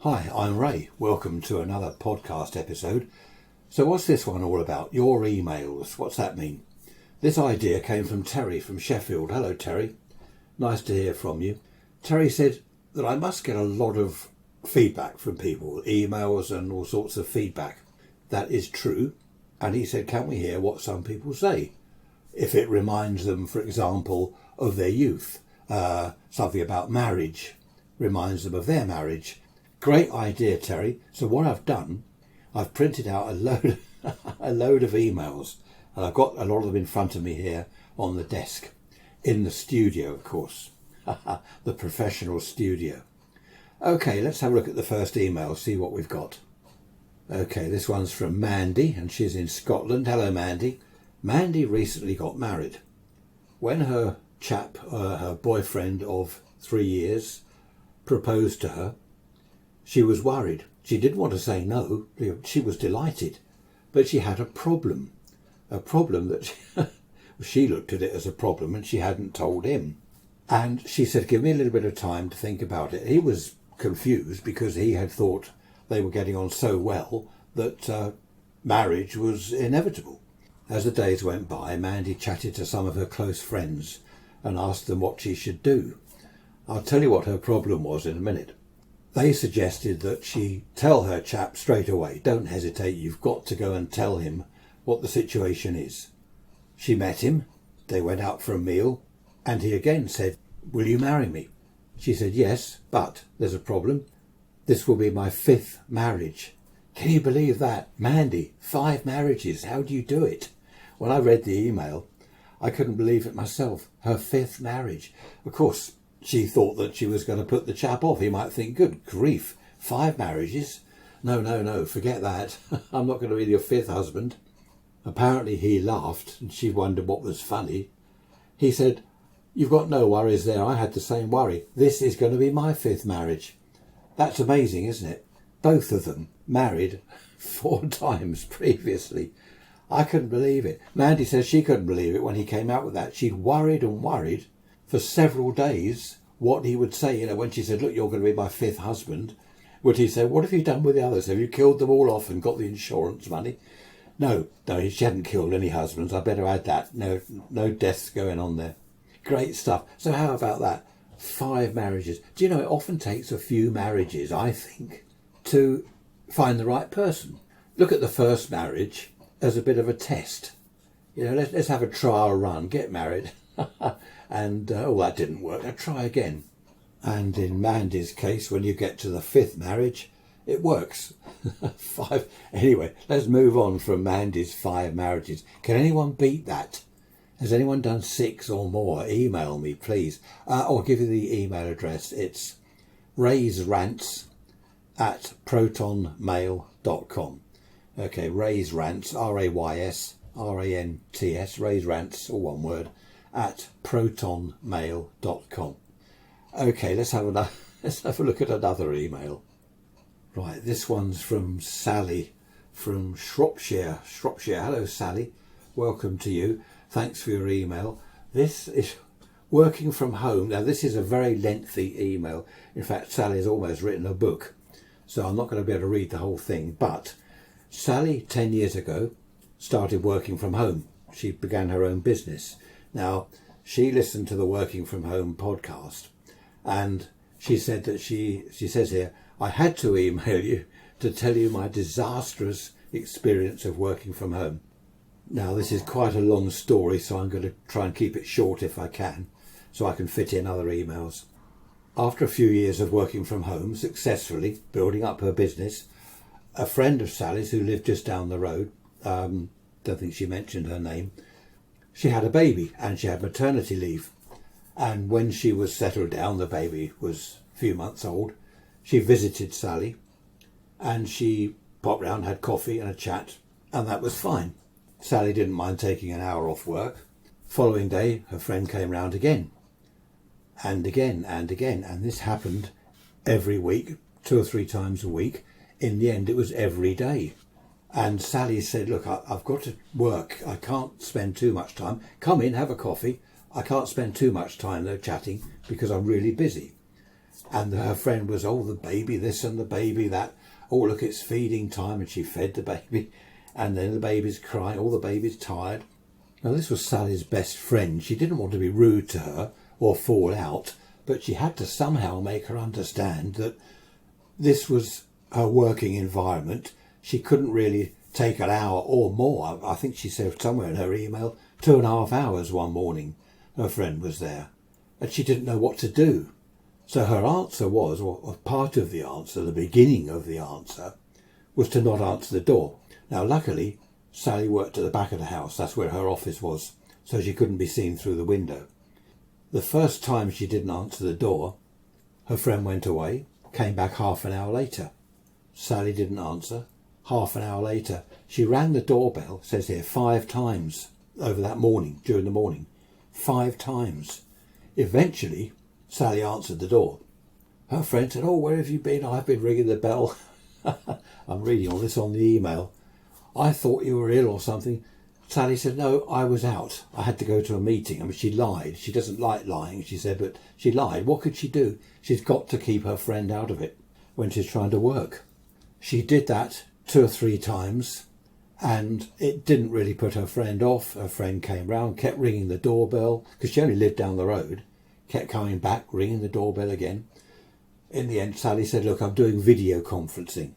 Hi, I'm Ray. Welcome to another podcast episode. So what's this one all about? Your emails. What's that mean? This idea came from Terry from Sheffield. Hello, Terry. Nice to hear from you. Terry said that I must get a lot of feedback from people, emails and all sorts of feedback. That is true. And he said, can we hear what some people say? If it reminds them, for example, of their youth, something about marriage, reminds them of their marriage. Great idea, Terry. So what I've done, I've printed out a load of emails, and I've got a lot of them in front of me here on the desk, in the studio, of course, the professional studio. Okay, let's have a look at the first email, see what we've got. Okay, this one's from Mandy, and she's in Scotland. Hello, Mandy. Mandy recently got married. When her her boyfriend of 3 years, proposed to her, she was worried. She didn't want to say no. She was delighted. But she had a problem. A problem that she looked at it as a problem and she hadn't told him. And she said, give me a little bit of time to think about it. He was confused because he had thought they were getting on so well that marriage was inevitable. As the days went by, Mandy chatted to some of her close friends and asked them what she should do. I'll tell you what her problem was in a minute. They suggested that she tell her chap straight away. Don't hesitate, you've got to go and tell him what the situation is. She met him, they went out for a meal, and he again said, will you marry me? She said, yes, but there's a problem. This will be my 5th marriage. Can you believe that? Mandy, 5 marriages, how do you do it? When I read the email, I couldn't believe it myself. Her 5th marriage. Of course, she thought that she was going to put the chap off. He might think, good grief, 5 marriages? No, forget that. I'm not going to be your 5th husband. Apparently he laughed and she wondered what was funny. He said, you've got no worries there. I had the same worry. This is going to be my 5th marriage. That's amazing, isn't it? Both of them married 4 times previously. I couldn't believe it. Mandy says she couldn't believe it when he came out with that. She'd worried and worried for several days what he would say, when she said, look, you're going to be my 5th husband. Would he say, what have you done with the others? Have you killed them all off and got the insurance money? No, she hadn't killed any husbands. I better add that. No deaths going on there. Great stuff. So how about that? 5 marriages. Do you know, it often takes a few marriages, I think, to find the right person. Look at the first marriage as a bit of a test. Let's have a trial run, get married. And, that didn't work. Now try again. And in Mandy's case, when you get to the 5th marriage, it works. 5. Anyway, let's move on from Mandy's 5 marriages. Can anyone beat that? Has anyone done 6 or more? Email me, please. I'll give you the email address. It's raysrants@protonmail.com. Okay, Rays Rants, Rays Rants, Rays Rants, all one word, at protonmail.com. Okay, let's have a look at another email. Right, this one's from Sally from Shropshire. Hello, Sally. Welcome to you. Thanks for your email. This is working from home. Now, this is a very lengthy email. In fact, Sally's almost written a book, so I'm not going to be able to read the whole thing. But Sally, 10 years ago, started working from home. She began her own business. Now, she listened to the Working From Home podcast, and she said that she says here, I had to email you to tell you my disastrous experience of working from home. Now, this is quite a long story, so I'm going to try and keep it short if I can, so I can fit in other emails. After a few years of working from home, successfully building up her business, a friend of Sally's who lived just down the road, don't think she mentioned her name, she had a baby and she had maternity leave. And when she was settled down, the baby was a few months old, she visited Sally and she popped round, had coffee and a chat, and that was fine. Sally didn't mind taking an hour off work. Following day, her friend came round again. And again and again. And this happened every week, 2 or 3 times a week. In the end, it was every day. And Sally said, look, I've got to work. I can't spend too much time. Come in, have a coffee. I can't spend too much time though chatting because I'm really busy. And her friend was, oh, the baby this and the baby that. Oh, look, it's feeding time, and she fed the baby. And then the baby's crying, oh, the baby's tired. Now, this was Sally's best friend. She didn't want to be rude to her or fall out, but she had to somehow make her understand that this was her working environment. She couldn't really take an hour or more. I think she said somewhere in her email, 2.5 hours one morning, her friend was there, and she didn't know what to do. So her answer was, or part of the answer, the beginning of the answer, was to not answer the door. Now, luckily, Sally worked at the back of the house. That's where her office was, so she couldn't be seen through the window. The first time she didn't answer the door, her friend went away, came back half an hour later. Sally didn't answer. Half an hour later, she rang the doorbell, it says here, 5 times over that morning, during the morning. 5 times. Eventually, Sally answered the door. Her friend said, oh, where have you been? I've been ringing the bell. I'm reading all this on the email. I thought you were ill or something. Sally said, no, I was out. I had to go to a meeting. I mean, she lied. She doesn't like lying, she said, but she lied. What could she do? She's got to keep her friend out of it when she's trying to work. She did that 2 or 3 times, and it didn't really put her friend off. Her friend came round, kept ringing the doorbell, because she only lived down the road, kept coming back, ringing the doorbell again. In the end, Sally said, look, I'm doing video conferencing.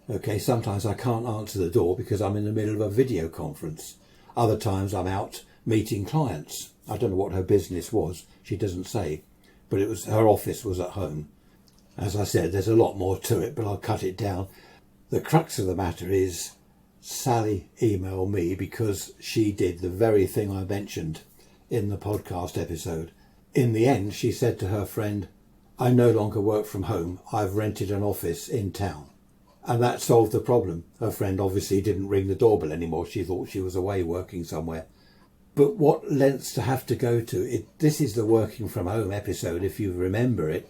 Okay, sometimes I can't answer the door because I'm in the middle of a video conference. Other times I'm out meeting clients. I don't know what her business was. She doesn't say, but it was her office was at home. As I said, there's a lot more to it, but I'll cut it down. The crux of the matter is Sally emailed me because she did the very thing I mentioned in the podcast episode. In the end, she said to her friend, I no longer work from home. I've rented an office in town. And that solved the problem. Her friend obviously didn't ring the doorbell anymore. She thought she was away working somewhere. But what lengths to have to go to? This is the working from home episode, if you remember it.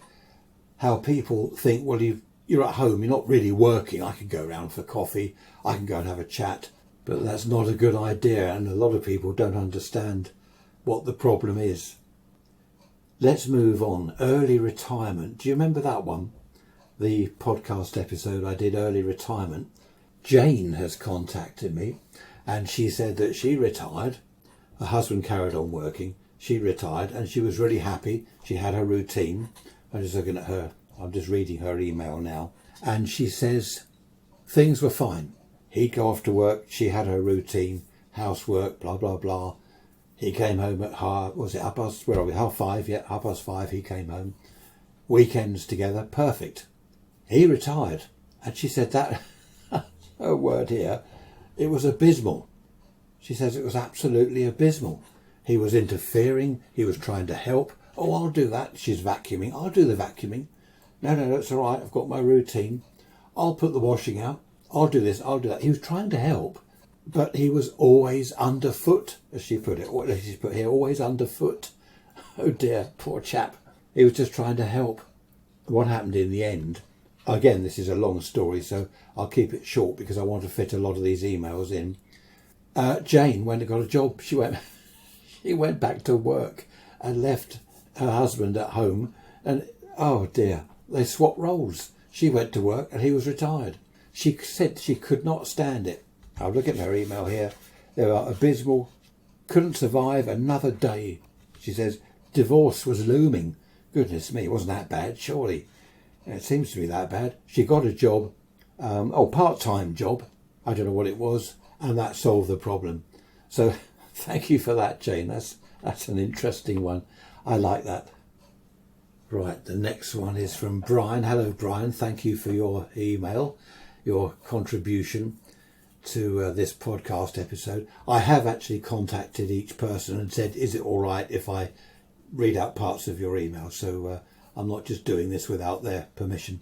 How people think, well, you're at home, you're not really working. I can go round for coffee. I can go and have a chat. But that's not a good idea. And a lot of people don't understand what the problem is. Let's move on. Early retirement. Do you remember that one? The podcast episode I did, early retirement. Jane has contacted me and she said that she retired. Her husband carried on working. She retired and she was really happy. She had her routine. I'm just looking at her. I'm just reading her email now. And she says things were fine. He'd go off to work. She had her routine, housework, blah, blah, blah. He came home at half five? Yeah, 5:30 he came home. Weekends together, perfect. He retired. And she said that, her word here, it was abysmal. She says it was absolutely abysmal. He was interfering. He was trying to help. Oh, I'll do that. She's vacuuming. I'll do the vacuuming. No, it's all right. I've got my routine. I'll put the washing out. I'll do this. I'll do that. He was trying to help, but he was always underfoot, as she put it. What did she put here? Always underfoot. Oh dear, poor chap. He was just trying to help. What happened in the end? Again, this is a long story, so I'll keep it short because I want to fit a lot of these emails in. Jane went and got a job. She went back to work and left her husband at home. And oh dear, they swapped roles. She went to work and he was retired. She said she could not stand it. I'll look at her email here. They were abysmal. Couldn't survive another day. She says divorce was looming. Goodness me, it wasn't that bad, surely. It seems to be that bad. She got a job, part-time job. I don't know what it was, and that solved the problem. So thank you for that, Jane. That's an interesting one. I like that. Right, the next one is from Brian. Hello, Brian. Thank you for your email, your contribution to this podcast episode. I have actually contacted each person and said, is it all right if I read out parts of your email? So I'm not just doing this without their permission.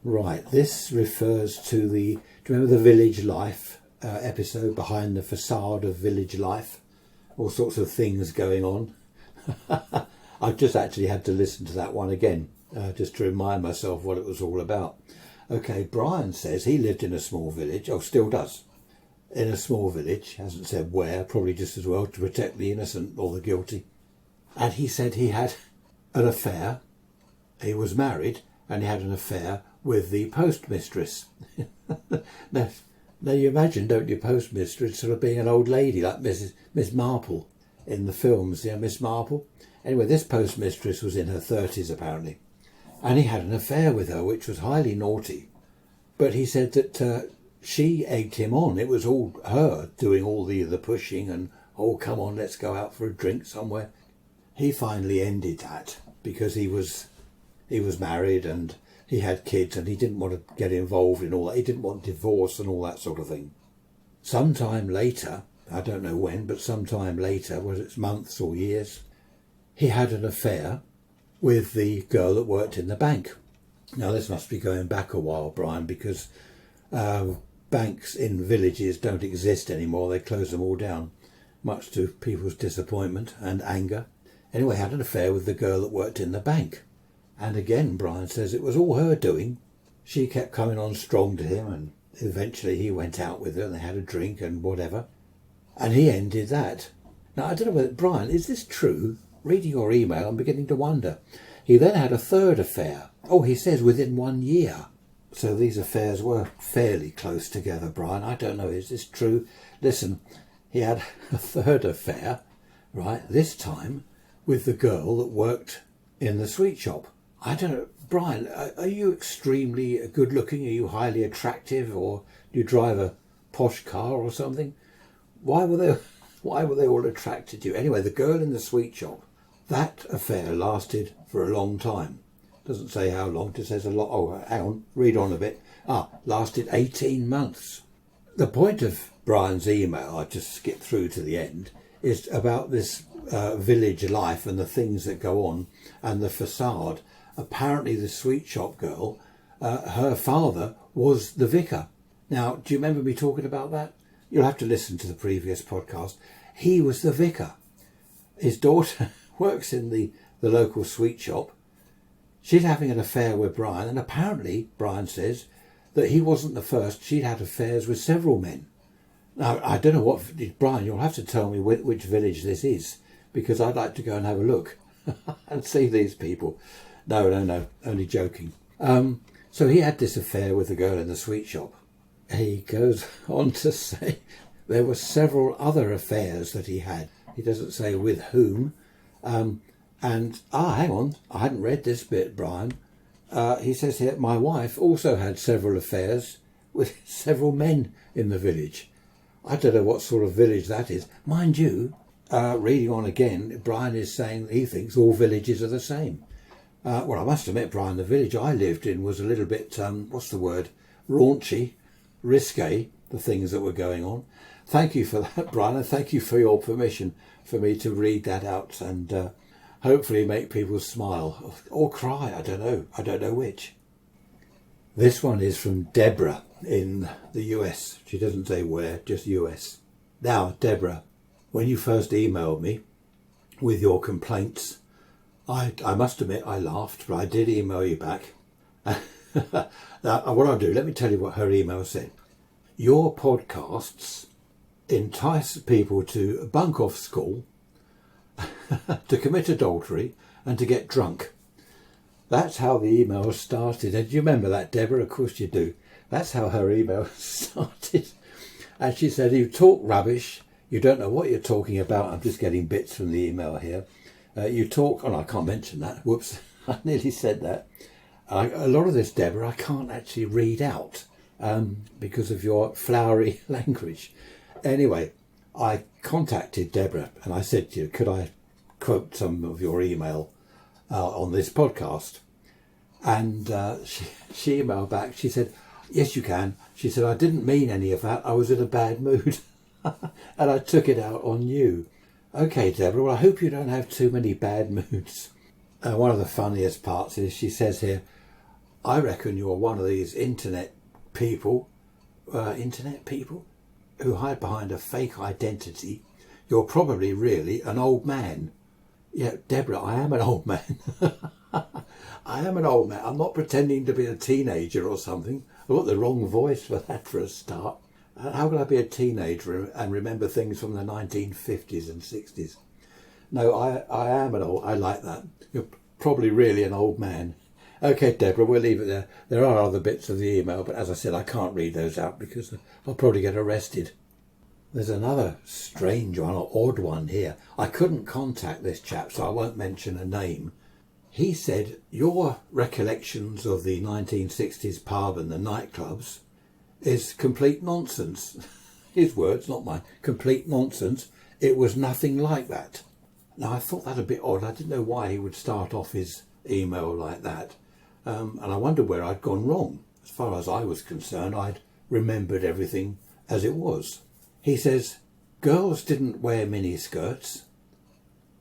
Right, this refers to do you remember the Village Life episode, Behind the Facade of Village Life? All sorts of things going on. I've just actually had to listen to that one again, just to remind myself what it was all about. Okay, Brian says he lived in a small village, still does, in a small village, hasn't said where, probably just as well to protect the innocent or the guilty. And he said he had an affair he was married and he had an affair with the postmistress. Now you imagine, don't you, postmistress sort of being an old lady like Miss Marple in the films, Miss Marple. Anyway, this postmistress was in her 30s apparently, and he had an affair with her, which was highly naughty. But he said that she egged him on. It was all her doing all the pushing and, oh, come on, let's go out for a drink somewhere. He finally ended that because he was married and he had kids and he didn't want to get involved in all that. He didn't want divorce and all that sort of thing. Sometime later, I don't know when, but sometime later, whether it's months or years, he had an affair with the girl that worked in the bank. Now, this must be going back a while, Brian, because banks in villages don't exist anymore. They close them all down, much to people's disappointment and anger. Anyway, he had an affair with the girl that worked in the bank. And again, Brian says it was all her doing. She kept coming on strong to him, and eventually he went out with her and they had a drink and whatever. And he ended that. Now, I don't know whether, Brian, is this true? Reading your email, I'm beginning to wonder. He then had a third affair. Oh, he says within 1 year. So these affairs were fairly close together, Brian. I don't know, is this true? Listen, he had a third affair, right, this time with the girl that worked in the sweet shop. I don't know, Brian, are you extremely good looking? Are you highly attractive, or do you drive a posh car or something? Why were they all attracted to you? Anyway, the girl in the sweet shop, that affair lasted for a long time. Doesn't say how long, it says a lot. Oh, hang on, read on a bit. Lasted 18 months. The point of Brian's email, I just skipped through to the end, is about this village life and the things that go on and the facade. Apparently the sweet shop girl, her father was the vicar. Now, do you remember me talking about that? You'll have to listen to the previous podcast. He was the vicar. His daughter works in the local sweet shop. She's having an affair with Brian, and apparently, Brian says, that he wasn't the first. She'd had affairs with several men. Now, I don't know what, Brian, you'll have to tell me which village this is, because I'd like to go and have a look and see these people. No, only joking. So he had this affair with the girl in the sweet shop. He goes on to say there were several other affairs that he had. He doesn't say with whom. Hang on, I hadn't read this bit, Brian. He says here, my wife also had several affairs with several men in the village. I don't know what sort of village that is. Mind you, reading on again, Brian is saying that he thinks all villages are the same. Well, I must admit, Brian, the village I lived in was a little bit, raunchy, risque, the things that were going on. Thank you for that, Brian, and thank you for your permission for me to read that out and hopefully make people smile or cry. I don't know which. This one is from Deborah in the US. She doesn't say where, just US. Now, Deborah, when you first emailed me with your complaints, I must admit I laughed, but I did email you back. Now, what I'll do, let me tell you what her email said. Your podcasts entice people to bunk off school, to commit adultery, and to get drunk. That's how the email started. And do you remember that, Deborah? Of course you do. That's how her email started. And she said, you talk rubbish. You don't know what you're talking about. I'm just getting bits from the email here. You talk, I can't mention that. Whoops, I nearly said that. A lot of this, Deborah, I can't actually read out because of your flowery language. Anyway, I contacted Deborah and I said to you, could I quote some of your email on this podcast? And she emailed back. She said, yes, you can. She said, I didn't mean any of that. I was in a bad mood and I took it out on you. Okay, Deborah, well, I hope you don't have too many bad moods. One of the funniest parts is she says here, I reckon you're one of these internet people who hide behind a fake identity. You're probably really an old man. Yeah, Deborah, I am an old man. I am an old man. I'm not pretending to be a teenager or something. I've got the wrong voice for that for a start. How can I be a teenager and remember things from the 1950s and 60s? No, I am an old, I like that. You're probably really an old man. Okay, Deborah, we'll leave it there. There are other bits of the email, but as I said, I can't read those out because I'll probably get arrested. There's another strange one, or odd one here. I couldn't contact this chap, so I won't mention a name. He said, your recollections of the 1960s pub and the nightclubs is complete nonsense. His words, not mine. Complete nonsense. It was nothing like that. Now, I thought that a bit odd. I didn't know why he would start off his email like that. And I wondered where I'd gone wrong. As far as I was concerned, I'd remembered everything as it was. He says, girls didn't wear miniskirts.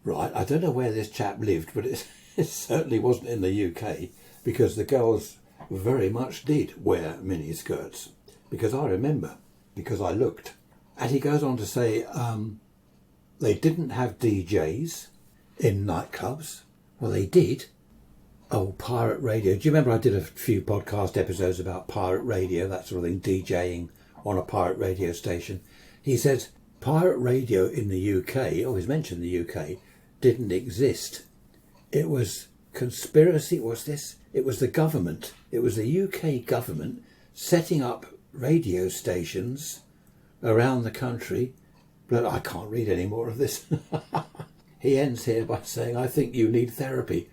Right, I don't know where this chap lived, but it certainly wasn't in the UK, because the girls very much did wear miniskirts. Because I remember, because I looked. And he goes on to say, they didn't have DJs in nightclubs. Well, they did. Oh, pirate radio. Do you remember I did a few podcast episodes about pirate radio, that sort of thing, DJing on a pirate radio station? He says pirate radio in the UK, oh, he's mentioned the UK, didn't exist. It was conspiracy, what's this? It was the government. It was the UK government setting up radio stations around the country. But I can't read any more of this. He ends here by saying, I think you need therapy.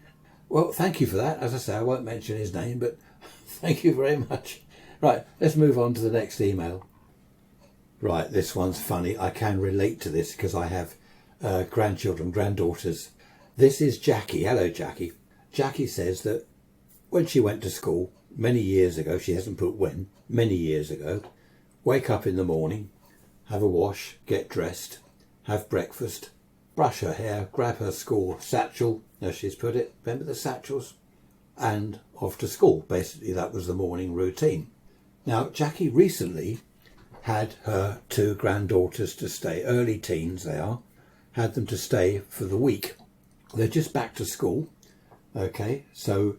Well, thank you for that. As I say, I won't mention his name, but thank you very much. Right, let's move on to the next email. Right, this one's funny. I can relate to this because I have grandchildren, granddaughters. This is Jackie. Hello, Jackie. Jackie says that when she went to school many years ago, she hasn't put when, many years ago, wake up in the morning, have a wash, get dressed, have breakfast, brush her hair, grab her school satchel, as she's put it, remember the satchels, and off to school. Basically, that was the morning routine. Now, Jackie recently had her two granddaughters to stay, early teens they are, had them to stay for the week. They're just back to school, okay, so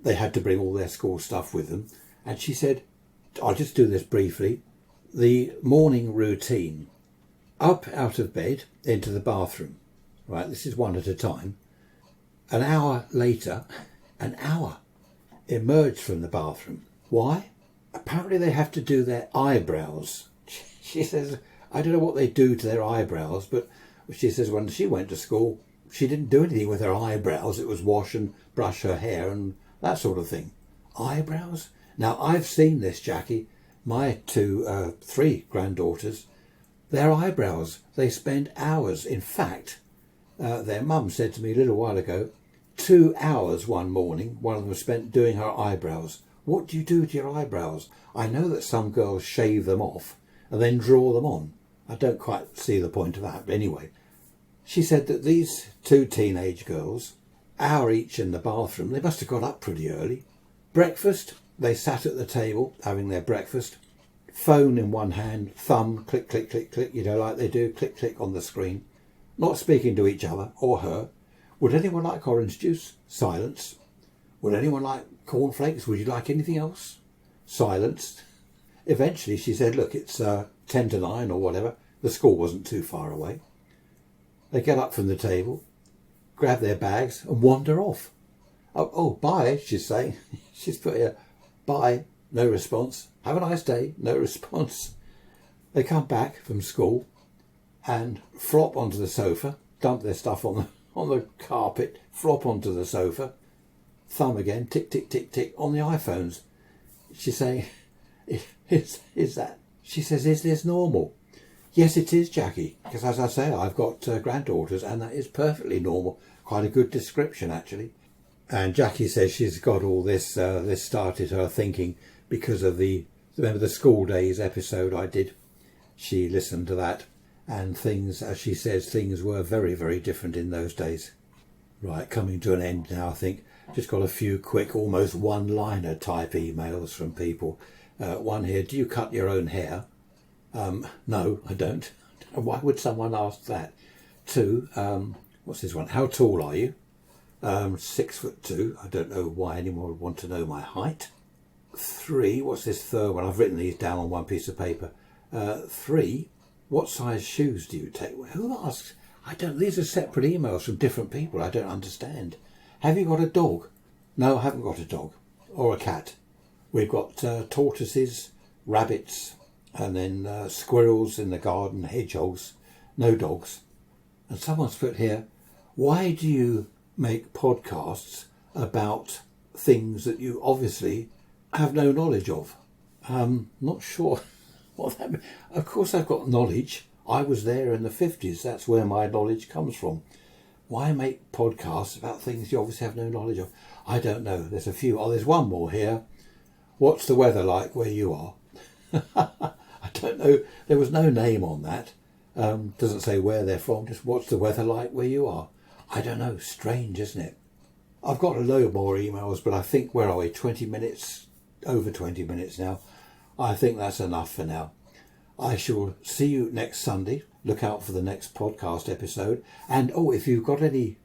they had to bring all their school stuff with them. And she said, I'll just do this briefly, the morning routine, up out of bed into the bathroom, right, this is one at a time. An hour later, emerged from the bathroom. Why? Apparently they have to do their eyebrows. She says, I don't know what they do to their eyebrows, but she says when she went to school, she didn't do anything with her eyebrows. It was wash and brush her hair and that sort of thing. Eyebrows? Now, I've seen this, Jackie. My three granddaughters, their eyebrows, they spend hours. In fact, their mum said to me a little while ago, 2 hours one morning, one of them was spent doing her eyebrows. What do you do to your eyebrows? I know that some girls shave them off and then draw them on. I don't quite see the point of that, but anyway. She said that these two teenage girls, hour each in the bathroom, they must have got up pretty early. Breakfast, they sat at the table having their breakfast. Phone in one hand, thumb, click, click, click, click, you know, like they do, click, click on the screen. Not speaking to each other or her. Would anyone like orange juice? Silence. Would anyone like cornflakes? Would you like anything else? Silence. Eventually she said, look, it's 10 to 9 or whatever. The school wasn't too far away. They get up from the table, grab their bags and wander off. Oh, bye, she's saying. She's put here, bye, no response. Have a nice day, no response. They come back from school and flop onto the sofa, dump their stuff on the carpet, flop onto the sofa, thumb again, tick, tick, tick, tick, on the iPhones. She's saying, is that? She says, is this normal? Yes, it is, Jackie, because as I say, I've got granddaughters and that is perfectly normal. Quite a good description, actually. And Jackie says she's got all this, this started her thinking because of remember the school days episode I did? She listened to that and things, as she says, things were very, very different in those days. Right, coming to an end now, I think. Just got a few quick, almost one-liner type emails from people. One here, do you cut your own hair? No, I don't. Why would someone ask that? 2, what's this one? How tall are you? 6'2". I don't know why anyone would want to know my height. 3, what's this third one? I've written these down on one piece of paper. 3, what size shoes do you take? Who asks? I don't. These are separate emails from different people. I don't understand. Have you got a dog? No, I haven't got a dog or a cat. We've got tortoises, rabbits, and then squirrels in the garden, hedgehogs, no dogs. And someone's put here, why do you make podcasts about things that you obviously have no knowledge of? Not sure what that means. Of course I've got knowledge. I was there in the 50s. That's where my knowledge comes from. Why make podcasts about things you obviously have no knowledge of? I don't know. There's a few. Oh, there's one more here. What's the weather like where you are? I don't know. There was no name on that. Doesn't say where they're from. Just what's the weather like where you are? I don't know. Strange, isn't it? I've got a load more emails, but I think, where are we? 20 minutes? Over 20 minutes now. I think that's enough for now. I shall see you next Sunday. Look out for the next podcast episode. And if you've got any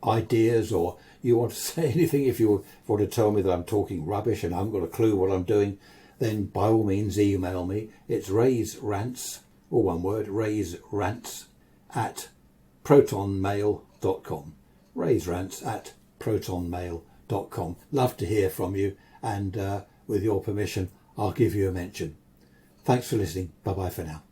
ideas or you want to say anything, if you want to tell me that I'm talking rubbish and I haven't got a clue what I'm doing, then by all means email me. It's Rants, or one word, Rants at protonmail.com. Rants at protonmail.com. Love to hear from you, and with your permission, I'll give you a mention. Thanks for listening. Bye-bye for now.